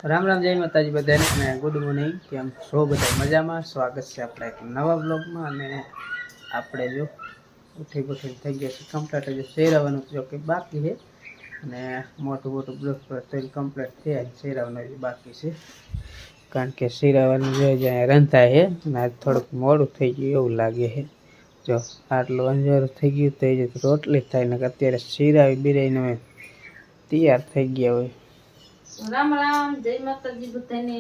રામ રામ જય માતાજી બધાને અને ગુડ મોર્નિંગ. કેમ છો બધા મજામાં? સ્વાગત છે આપણા એક નવા બ્લોગમાં. અને આપણે જો ઉઠી થઈ ગયા છે કમ્પ્લીટ. હજી શેરાવાનું જો કે બાકી છે અને મોટું બ્લોગ પર કમ્પ્લીટ થયા. શેરાવાનું બાકી છે કારણ કે શેરાવાનું જો જ્યાં રંધાય છે અને આજ થોડુંક મોડું થઈ ગયું એવું લાગે છે. જો આટલું અંજારું થઈ ગયું તો એ રોટલી થાય ને અત્યારે શીરાવી બિરાઈને તૈયાર થઈ ગયા હોય. રામ રામ જય માતાજી બધાને.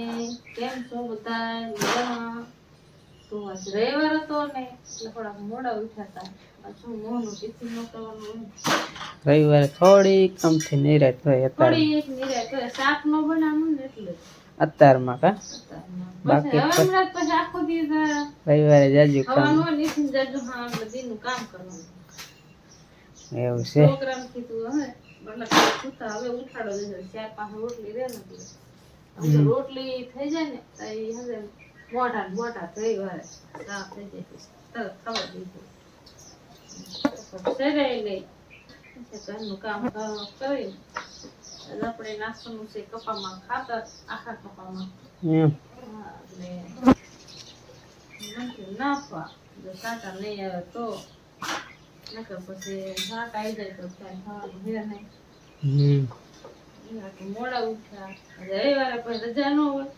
કેમ છો બધા? મજામાં? તો આજ રવિવાર હતો ને એટલે થોડાક મોડા ઉઠ્યા હતા. શું મોહનું ટિફિન મોકલવાનું હોય. રવિવારે થોડી કમથી નિરાત હોય. થોડી એક નિરાત હોય. શાક નો બનાવવાનું ને એટલે અત્યારમાં કા બાકી હમણાં પછી આખો દિવસ રવિવારે જાજુ ખાવાનું હોય. નીચે જાજુ હા એટલે દિનનું કામ કરવાનું એવું છે. છોકરાને કીધું હવે હવે ઉઠાડો દેજો. 4-5 રોટલી રે ને રોટલી થઈ જાય ને હવે મોટા થઈ વારે સાફ થઈ જાય તરત ખબર દીધું સેરાઈ લઈ ઘરનું કામ કરી આપણે નાસ્તાનું છે કપામાં ખાતર આખા કપામાં એટલે નાખવા જો સાટા નહીં આવે તો નકર પછી શાક આવી જાય તો કઈ ખાવાનું છે નહીં. મોડા ઉઠ્યા રવિવારે કોઈ રજા ન હોય.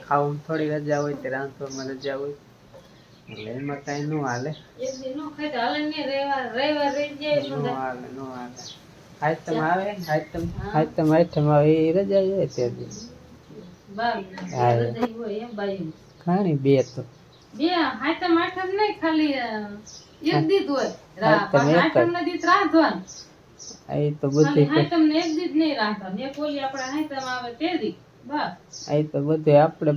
ખાવું થોડી રજા હોય તે રાંધવામાં રજા હોય એટલે એમાં કઈ ન હાલે. આઈટમ આવે રજા જાય ત્યાંથી ઘણી બે તો બે આઈટમ નહીં ખાલી એક દીધ હોય. આઈટમ ને દીધ રાંધવાનું. એ તો બધી આઈટમ ને એક દીધ નહીં રાંધવાનું. એક ઓલી આપણે આઈટમ આવે તે દી બસ. એ તો બધું આપણે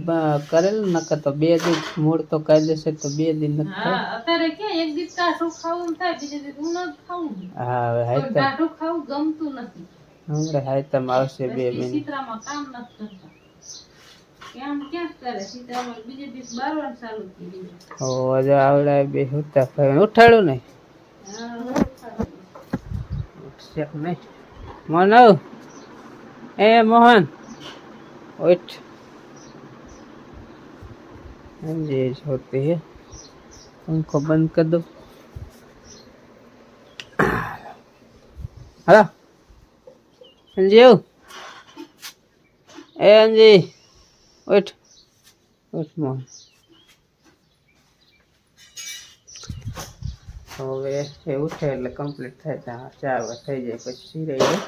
કરેલું નકર તો 2 દિન મૂળ તો કાયદેસર તો 2 દિન અત્યારે ક્યાં એક દીધ કાઠું ખાવું થાય બીજે દીધ હું નથી ખાવું. હા હવે કાઠું ખાવું ગમતું નથી. હમણાં હાઈતમ આવશે 2 મહિના. સીતરામાં કામ નથી કરતા. કેમ ક્યાં કરે સીતારામ બીજે દિવસ બારવાનું ચાલુ કરી દીધું. ઓ જો આવડા બે હુતા ખાય ઉઠાડું ને ઉઠશે નહીં. મોનવ એ મોહન उठ ये होते हैं उनको बंद कर दो. हेलो संजीव ए अंजी उठ मोहन. હવે એ ઉઠે એટલે કમ્પ્લીટ થાય ત્યાં 4 વાગે થઈ જાય પછી રહી જાય.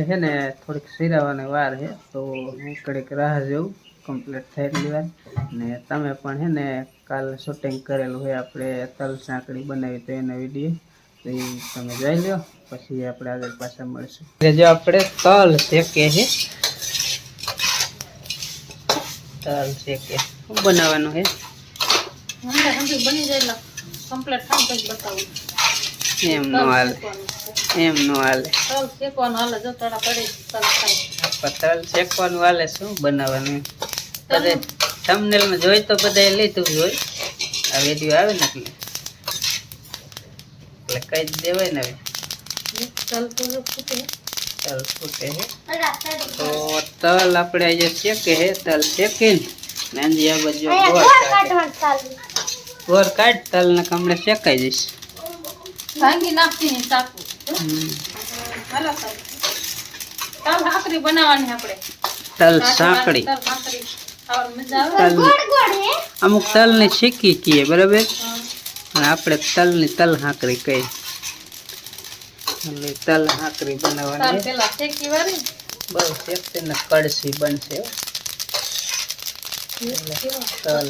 है ने થોડીક શીરાવાની વાર છે તો હું કડીક રાહ જોઉં કમ્પ્લીટ થાય એટલી વાર. ને તમે પણ હે ને કાલ શૂટિંગ કરેલું હોય આપણે તલ સાંકળી બનાવી તો એનો વિડીયો તો એ તમે જોઈ લો પછી આપણે આગળ પાછા મળશું. જો આપણે તલ શેકે છે. તલ શેકે શું બનાવવાનું છે? બની જાય કમ્પ્લીટ થાય તો બતાવું. એમ નો હાલે એમ નો હાલે. તલ શેકવાનું હાલે જો તળા પડે તલ ખાય. તલ શેકવાનું હાલે શું બનાવવાનું અરે થંબનેલ માં જોઈ તો બધા લીધું હોય આ વિડિયો આવે ને એટલે કઈ દેવાય ને હવે તલ ફૂટે છે તો તલ આપણે આજે શેકે છે. તલ શેકીને નાંજી આ બાજુ ગોળ કાઢ તલ ને કમળે શેકાઈ જઈશ. ભાંગી નાખતી ને ચાકુ. હાલો તલ સાંકળી બનાવવાની આપણે. તલ સાંકળી અમુક તલ ને શેકી કીએ બરાબર અને આપણે તલ ની તલ સાંકળી કહીએ. તલ સાંકળી બનાવવાની પેલા શેકી વાળી બહુ શેકતી ને કડસી બનશે. તલ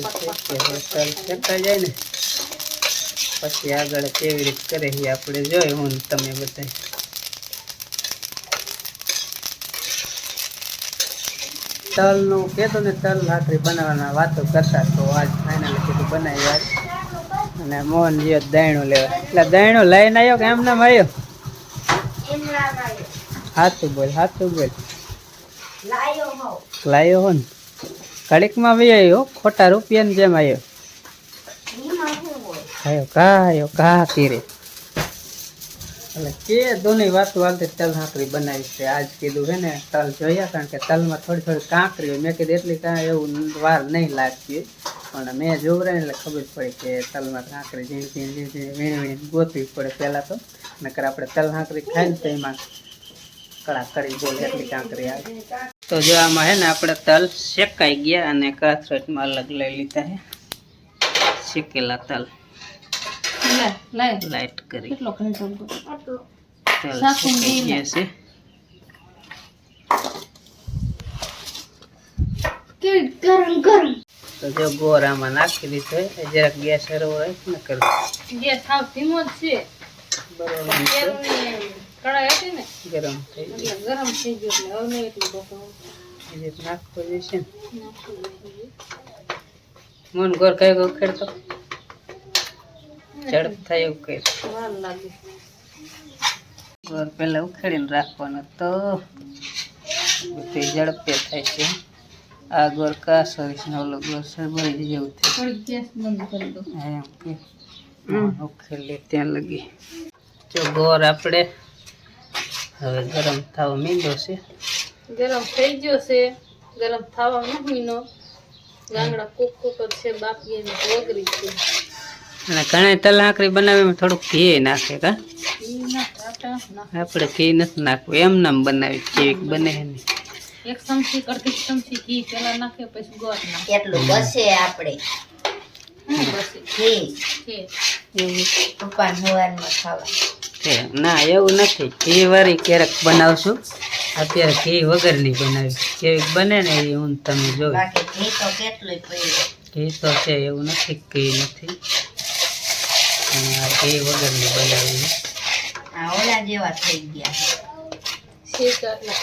શેકાઈ જાય ને પછી આગળ કેવી રીતે કરે એ આપણે જોઈ હું તમે બધા. તલ નું કેતો ને તલ ભાખરી બનાવવાના વાતો કરતા તો આજ ફાઇનલ કીધું બનાવી આજ. અને મોહન જીઓ દાયણું લેવા એટલે દાયણું લઈને આવ્યો કે એમને આવ્યો હાથું બોલ લાયો હો ને કડીકમાં બી આવ્યો ખોટા રૂપિયાની જેમ આવ્યો કા કીરે એટલે કે દોની વાતો આગળ તલ હાંકરી બનાવી છે આજ કીધું છે ને તલ જોયા કારણ કે તલમાં થોડી થોડી કાંકરી હોય મેં કીધું એટલી કાંઈ એવું વાર નહીં લાગતી પણ મેં જોવરાય એટલે ખબર પડી કે તલમાં કાંકરી ઝીણી વીણી ગોતવી પડે પહેલાં તો નકર આપણે તલ હાંકરી ખાઈને તો એમાં કડા કરી બોલે એટલી કાંકરી આવે તો જો આમાં હે ને આપણે તલ શેકાઈ ગયા અને કાથરોટમાં અલગ લઈ લીધા છે શેકેલા તલ લાઈટ કરી તલ શેકાઈ ગયા છે તો જો ગોળ આમાં નાખી દીધો જરાક ગેસ હરવો હોય ને કર ગેસ સાવ ધીમો જ છે બરોબર કડાઈ હતી ને ગરમ થઈ એટલે ગરમ થઈ ગયો એટલે હવે નહીં એટલું બફાવું ગયું નાખવો જશે ને મન ગોળ કઈ ગયો ખેડતો ઝડપ થાય એવું કઈ વાર લાગે ગોળ પહેલા ઉખેડીને રાખવાનો તો બધું ઝડપે થાય છે આ ગોળ કાસો ને ઓલો ગોળ સરબરી જેવું થાય થોડી ગેસ બંધ કરી દો એમ કે ઉખેડી ત્યાં લગી જો ગોળ આપણે હવે ગરમ થવા માંડ્યો છે ગરમ થઈ ગયો છે ગરમ થવા મહિનો ગાંગડા કુક કુક જ છે બાકી એને વગરી છે અને ઘણા તલ આંકરી બનાવી થોડુંક ઘી નાખે કા આપણે ઘી નથી નાખવું એમ નામ બનાવી કેક બને ને એક ચમચી અડધી ચમચી ઘી પેલા નાખે પછી ગોળ નાખે કેટલું બસે આપણે બસ ઘી છે પપ્પા સવારમાં ખાવા છે ના એવું નથી ઘી વાળી ક્યારેક બનાવશું અત્યારે ઘી વગરની બનાવી કેવી બને ને એ હું તમે જોયું બાકી ઘી તો કેટલું પડ્યું ઘી તો છે એવું નથી ઘી નથી અને આ ઘી વગરની બનાવી આ ઓલા જેવા થઈ ગયા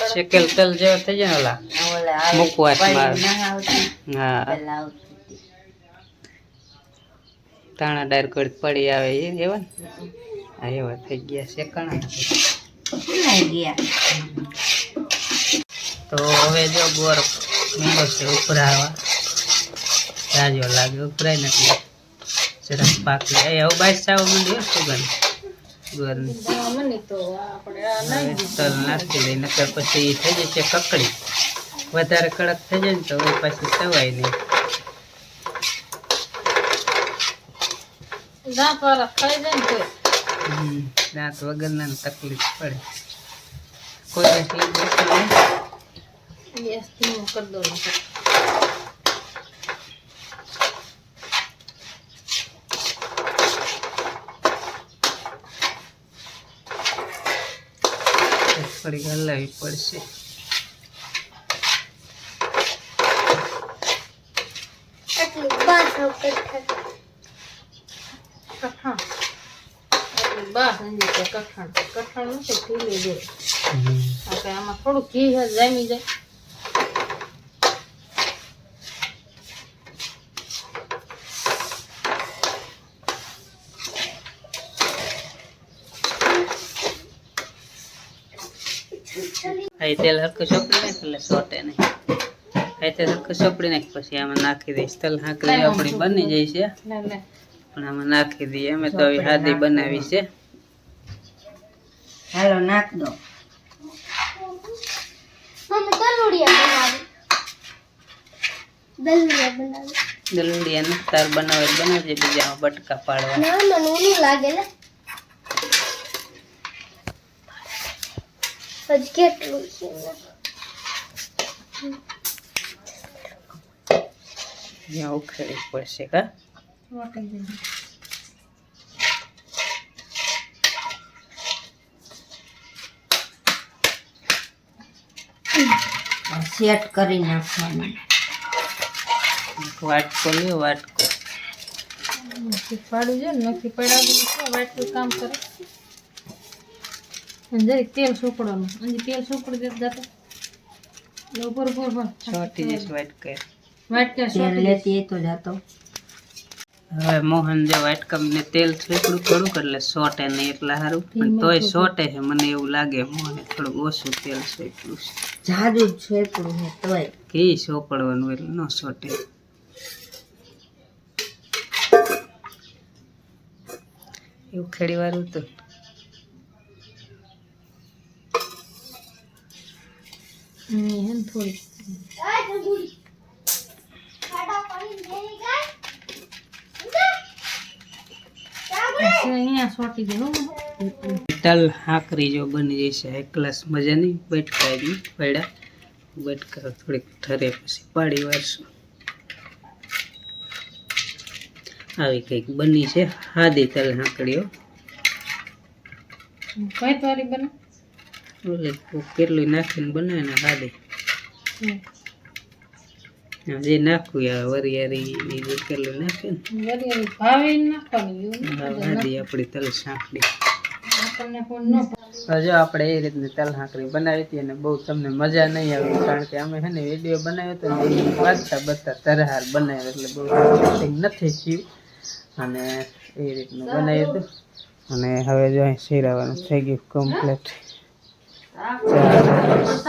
શેકેલ તલ જેવા થઈ જાય ને ઓલા ઓલા મુકવાસમાં ના આવતી હા પેલા આવતી તાણા ડાયર કોઈ પડી આવે એ એવા ને હા એવા થઈ ગયા શેકાણા ભૂલાઈ ગયા તો હવે જો ગોળ મીંડો છે ઉભરાવા તાજો લાગે ઉભરાય નથી સરસ પાકી એ હવે બાઈસ ચાવ માંડ્યો સુગંધ ગોળની મને તો આપણે આ હવે તલ નાખી દઈ નકર પછી થઈ જશે કકડી વધારે કડક થઈ જાય ને તો હવે પાછી સવાય નહીં દાંત વાળા ખાઈ જાય ને તો દાંત વગરના ને તકલીફ પડે કોઈ નથી ગેસ ધીમો કરી દો નકર. થોડી હલાવી પડશે કઠણ એટલી બા સમજી કે કઠણ નથી ઢીલી દે આપણે આમાં થોડું ઘી જામી જાય આ તેલ હરખું ચોપડી નાખ એટલે સોટે નહીં આ તેલ હરખું ચોપડી નાખ પછી આમાં નાખી દઈશ તલ હાંકરી આપણી બની જાય છે લે લે પણ આમાં નાખી દઈએ અમે તો હવે હાદી બનાવી છે હાલો નાખ દો દલુડિયા ને તાર બનાવે બનાવજે બીજામાં બટકા પાડવા જ્યાં ઉખેડી પડશે કા વાટી દે સેટ કરી નાખવાનું વાટકો લ્યો વાટકો નક્કી પાડું છે ને નક્કી પડ્યા વગર શું વાટલું કામ કરે અને જરીક તેલ સુકડવાનું અને તેલ સુકડી દેત જાતો એટલે ઉપર ઉપર છોટી જઈશ વાટકે વાટકા તેલ સોટી લેતી એ તો જાતો હવે મોહન જે વાટકમ ને તેલ છેકડું થોડુંક એટલે સોટે નહીં એટલે સારું, પણ તોય સોટે છે મને એવું લાગે. મોહને થોડુંક ઓછું તેલ છેકડું છે, જાદુ જ છેકડું હે તોય ઘી સોપડવાનું એટલે ન સોટે. એવું ખેડી વાળું તો થોડી અહીંયા સોટી દે. તલ હાકરી જો બની જશે એક ગ્લાસ મજાની. બટકાની પડા બટકા થોડીક ઠરે પછી પાડી વારશું. આવી કંઈક બની છે હાદી તલ હાકડીઓ. કઈ તારી બને ઓલે કેટલું નાખીને બનાવે ને હાદી. જે નાખવું યાર વરિયારી કેટલું નાખે ને ભાવે નાખવાની હાદી આપણી તલ સાંકડી. આપણને કોઈ ન જો આપણે એ રીતની તલ હાંકડી બનાવી હતી અને બહુ તમને મજા નહીં આવી, કારણ કે અમે છે ને વિડીયો બનાવ્યો હતો ને એ વાંચતા બધા તરહાર બનાવ્યો એટલે બહુ સેટિંગ નથી થયું અને એ રીતનું બનાવ્યું હતું. અને હવે જો અહીં શીરાવાનું થઈ ગયું કમ્પ્લીટ.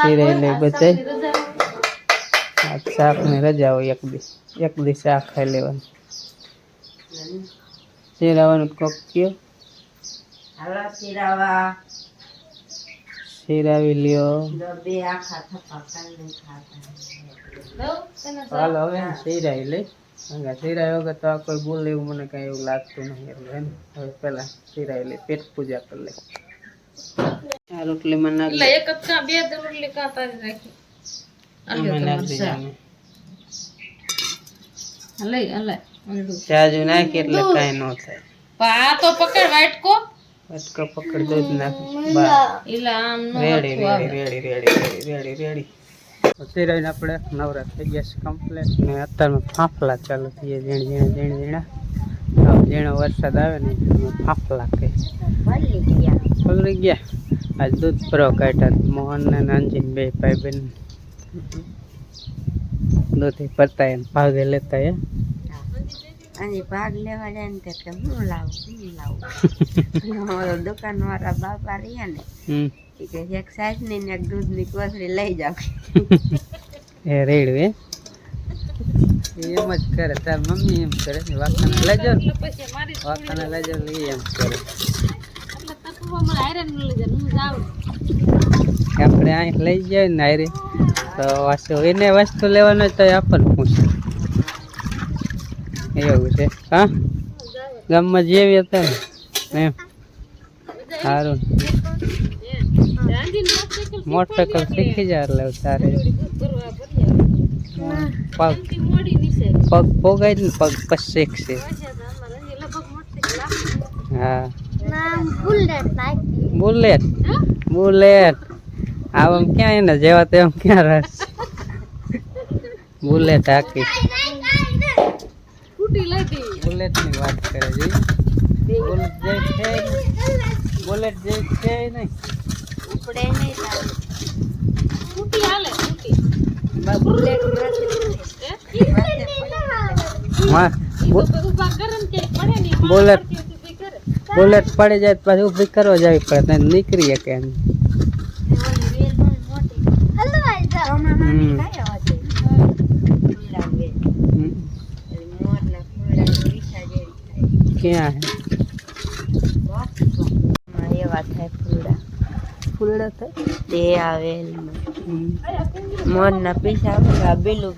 શીરાઈ લઈ બધાય. આ શાકની રજા હોય એક દી શાક ખાઈ લેવાનું. શીરાવાનું કોક કયો હાલો શીરાવા શીરાવી લ્યો. બે આખા થપા ખાઈ ખાતા હાલો હવે શીરાવી લઈ. શીરાય વગર તો આ કોઈ બોલે એવું મને કઈ એવું લાગતું નહીં એટલે હે ને હવે પેલા શીરાવી લઈ, પેટ પૂજા કરી લઈ. આ રોટલીમાં નાખી એક જ કા બે રોટલી કા તારી રાખી લઈ હલે ચાજુ નાખી એટલે કઈ ન થાય. આ તો પકડ વાટકો વાટકો પકડ દૂધ નાખી બસ ઈલા આમ નો રેડી રેડી. શીરાઈને આપણે નવરા થઈ ગયા છે કમ્પ્લેટ ને અત્યારમાં ફાફલા ચાલુ થઈ જાય. ઝીણા ઝીણો વરસાદ આવે ને ફાફલા કહે પલળી ગયા. આજ દૂધ ભરો કાઢ્યા મોહન ને નાનજી બે ભાઈ બેન દૂધ ભરતા એને ભાગે લેતા. અને ભાગ લેવા જાય ને કે હું લાવું દુકાન વાળા બાપા રહ્યા ને એ કે એક સાઈઝ ની ને એક દૂધ ની કોથળી લઈ જાવ. એ રેડું એમ જ કરે. તાર મમ્મી એમ કરે વાખાને લઈ જાવ ને વાખાને લઈ જાવ એમ કરે. આપણે અહીં લઈ જાય ને આયરે તો વાસો એને વસ્તુ લેવાનો તો આપણને પૂછે એવું છે. હા ગામમાં જેવી હતા ને એમ સારું. મોટરસાઇકલ શીખી જાય એટલે તારે પગ પોગાય ને પગ પછી શીખશે. હા બુલેટ આમ ક્યાં એને જેવા તેમ ક્યાં રસ. બુલેટ હાકી બુલેટ ની વાત કરે છે. બુલેટ જે છે નહીં ઉપડે નહીં સ્કૂટી હાલે સ્કૂટી બુલેટ બુલેટ પડી જાય પછી ઊભી કરવા જવી પડે નીકળી શકે એમ. ક્યાં એવા થાય ફૂલડા થાય તે આવે મોર ના પૈસા આવે બીલું